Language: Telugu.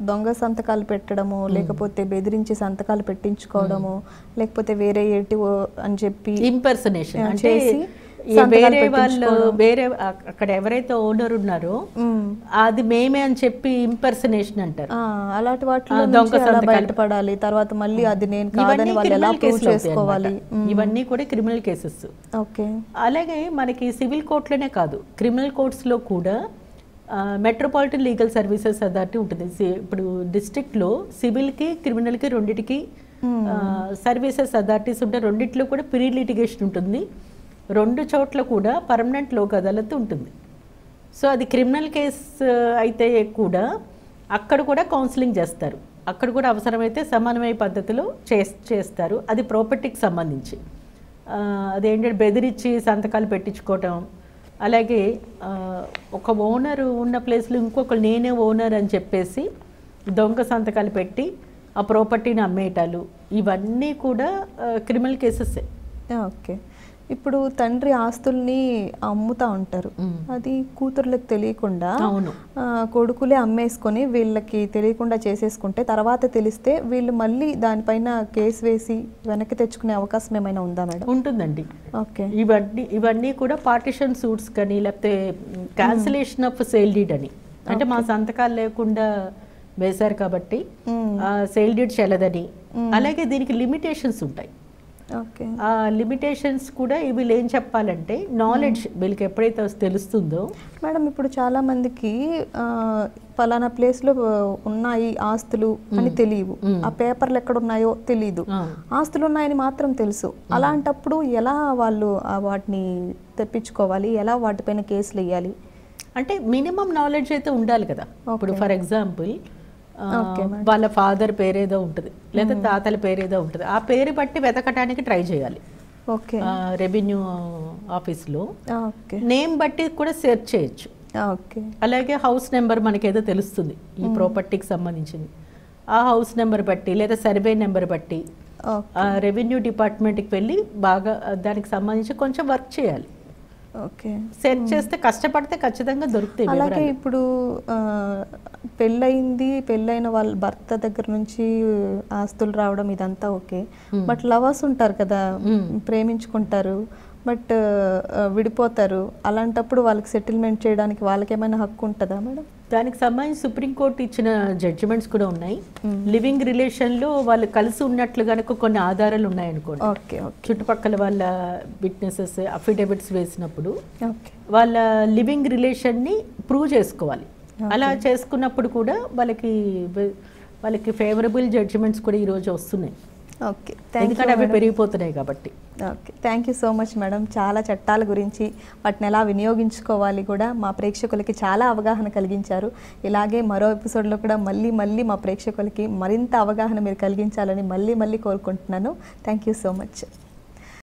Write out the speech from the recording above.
దొంగ సంతకాలు పెట్టడము, లేకపోతే బెదిరించి సంతకాలు పెట్టించుకోవడము, లేకపోతే వేరే ఏటివో అని చెప్పి ఇంపర్సనేషన్ అంటే వేరే వాళ్ళు వేరే అక్కడ ఎవరైతే ఓనర్ ఉన్నారో అది మేమే అని చెప్పి ఇంపర్సనేషన్ అంటారు. అలాంటి వాటిలో దొంగ బయటపడాలి, తర్వాత మళ్ళీ అది నేను కాదని వాళ్ళు ఎలా ప్రూవ్ చేసుకోవాలి, ఇవన్నీ కూడా క్రిమినల్ కేసెస్. ఓకే. అలాగే మనకి సివిల్ కోర్టులోనే కాదు, క్రిమినల్ కోర్ట్స్లో కూడా మెట్రోపాలిటన్ లీగల్ సర్వీసెస్ అథారిటీ ఉంటుంది. ఇప్పుడు డిస్ట్రిక్ట్లో సివిల్కి క్రిమినల్కి రెండింటికి సర్వీసెస్ అథారిటీస్ ఉంటాయి. రెండిట్లో కూడా ప్రీ లిటిగేషన్ ఉంటుంది. 2 చోట్ల కూడా పర్మనెంట్ లోక్ అదాలత్ ఉంటుంది. సో అది క్రిమినల్ కేసు అయితే కూడా అక్కడ కూడా కౌన్సిలింగ్ చేస్తారు. అక్కడ కూడా అవసరమైతే సమన్వయ పద్ధతిలో చేస్తారు. అది ప్రాపర్టీకి సంబంధించి అదేంటంటే బెదిరించి సంతకాలు పెట్టించుకోవటం, అలాగే ఒక ఓనర్ ఉన్న ప్లేస్లో ఇంకొకరు నేనే ఓనర్ అని చెప్పేసి దొంగ సంతకాలు పెట్టి ఆ ప్రాపర్టీని అమ్మేయటాలు, ఇవన్నీ కూడా క్రిమినల్ కేసెస్. ఓకే. ఇప్పుడు తండ్రి ఆస్తుల్ని అమ్ముతా ఉంటారు, అది కూతుర్లకు తెలియకుండా కొడుకులే అమ్మేసుకొని వీళ్ళకి తెలియకుండా చేసేసుకుంటే తర్వాత తెలిస్తే వీళ్ళు మళ్ళీ దానిపైన కేసు వేసి వెనక్కి తెచ్చుకునే అవకాశం ఏమైనా ఉందా మేడం? ఉంటుందండి. ఓకే. ఇవన్నీ కూడా పార్టిషన్ సూట్స్ కానీ లేకపోతే క్యాన్సిలేషన్ ఆఫ్ సేల్ డీడ్ అని, అంటే మా సంతకాలు లేకుండా వేశారు కాబట్టి సేల్ డీడ్ చెల్లదని. అలాగే దీనికి లిమిటేషన్స్ ఉంటాయి. ఆ లిమిటేషన్స్ కూడా వీళ్ళు ఏం చెప్పాలంటే నాలెడ్జ్ వీళ్ళకి ఎప్పుడైతే తెలుస్తుందో. మేడం ఇప్పుడు చాలా మందికి ఫలానా ప్లేస్లో ఉన్నాయి ఆస్తులు అని తెలియవు, ఆ పేపర్లు ఎక్కడ ఉన్నాయో తెలియదు, ఆస్తులు ఉన్నాయని మాత్రం తెలుసు. అలాంటప్పుడు ఎలా వాళ్ళు వాటిని తెప్పించుకోవాలి, ఎలా వాటిపైన కేసులు వేయాలి? అంటే మినిమం నాలెడ్జ్ అయితే ఉండాలి కదా. ఇప్పుడు ఫర్ ఎగ్జాంపుల్ వాళ్ళ ఫాదర్ పేరేదో ఉంటుంది లేదా తాతల పేరేదో ఉంటుంది, ఆ పేరు బట్టి వెతకటానికి ట్రై చేయాలి. ఓకే. రెవెన్యూ ఆఫీస్లో నేమ్ బట్టి కూడా సెర్చ్ చేయొచ్చు. ఓకే. అలాగే హౌస్ నెంబర్ మనకేదో తెలుస్తుంది ఈ ప్రాపర్టీకి సంబంధించింది, ఆ హౌస్ నెంబర్ బట్టి లేదా సర్వే నెంబర్ బట్టి రెవెన్యూ డిపార్ట్మెంట్కి వెళ్ళి బాగా దానికి సంబంధించి కొంచెం వర్క్ చేయాలి. ఓకే. సెర్చ్ చేస్తే కష్టపడితే ఖచ్చితంగా దొరుకుతాయి. అలాగే ఇప్పుడు పెళ్ళైన వాళ్ళ భర్త దగ్గర నుంచి ఆస్తులు రావడం ఇదంతా ఓకే, బట్ లవర్స్ ఉంటారు కదా, ప్రేమించుకుంటారు బట్ విడిపోతారు, అలాంటప్పుడు వాళ్ళకి సెటిల్మెంట్ చేయడానికి వాళ్ళకి ఏమైనా హక్కు ఉంటుందా మేడం? దానికి సంబంధించి సుప్రీంకోర్టు ఇచ్చిన జడ్జిమెంట్స్ కూడా ఉన్నాయి. లివింగ్ రిలేషన్లో వాళ్ళు కలిసి ఉన్నట్లు కనుక కొన్ని ఆధారాలు ఉన్నాయనుకోండి, చుట్టుపక్కల వాళ్ళ విట్నెసెస్ అఫిడవిట్స్ వేసినప్పుడు వాళ్ళ లివింగ్ రిలేషన్ని ప్రూవ్ చేసుకోవాలి. అలా చేసుకున్నప్పుడు కూడా వాళ్ళకి ఫేవరబుల్ జడ్జిమెంట్స్ కూడా ఈరోజు వస్తున్నాయి. ఓకే. ఎందుకంటే అవి పెరిగిపోతున్నాయి కాబట్టి. Okay. Thank you so much madam. చాలా చట్టాల గురించి వాటిని ఎలా వినియోగించుకోవాలి కూడా మా ప్రేక్షకులకి చాలా అవగాహన కలిగించారు. ఇలాగే మరో ఎపిసోడ్లో కూడా మళ్ళీ మా ప్రేక్షకులకి మరింత అవగాహన మీరు కలిగించాలని మళ్ళీ కోరుకుంటున్నాను. Thank you so much.